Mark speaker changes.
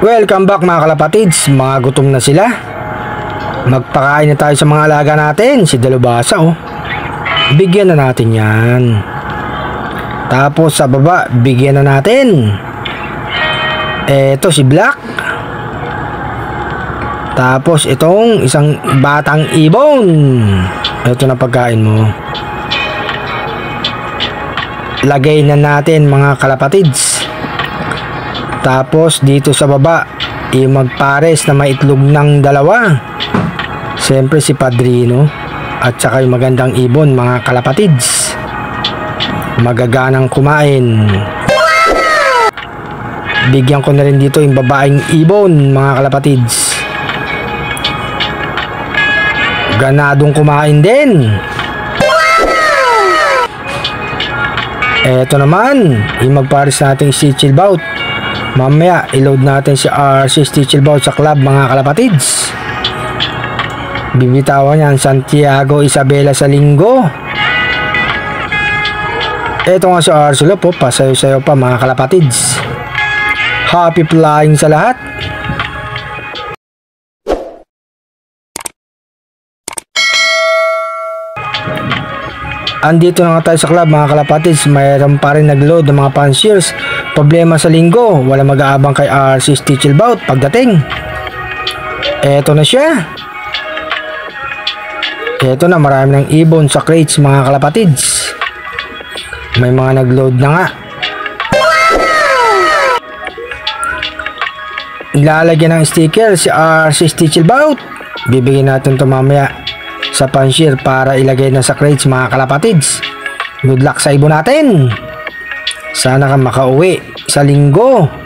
Speaker 1: Welcome back mga kalapatids, mga gutom na sila. Magpakain na tayo sa mga alaga natin. Si Dalubhasa bigyan na natin yan. Tapos sa baba, bigyan na natin. Eto si Black. Tapos itong isang batang ibon. Ito na pagkain mo. Lagay na natin mga kalapatids. Tapos dito sa baba, magpares na may itlog ng dalawa. Siyempre si Padrino at saka yung magandang ibon mga kalapatids. Magaganang kumain. Bigyan ko na rin dito yung babaeng ibon mga kalapatids. Ganadong kumain din. Eto naman, yung magpares natin si Chillbout. Mamaya, i-load natin si RC Chillbout sa club mga kalapatids. Bibitawan yan Santiago Isabela sa linggo. Eto nga si RC Lop, pasayo-sayo pa mga kalapatids. Happy flying sa lahat. Andito na nga tayo sa club mga kalapatids. Mayroon pa rin nag-load ng mga fanciers. Problema sa linggo, wala mag-aabang kay RC Chillbout pagdating. Eto na siya. Eto na, marami ng ibon sa crates mga kalapatids. May mga nag-load na nga. Ilalagyan ng sticker si RC Chillbout. Bibigyan natin ito mamaya sa fancier para ilagay na sa crates mga kalapatids. Good luck sa ibon natin. Sana ka makauwi sa linggo.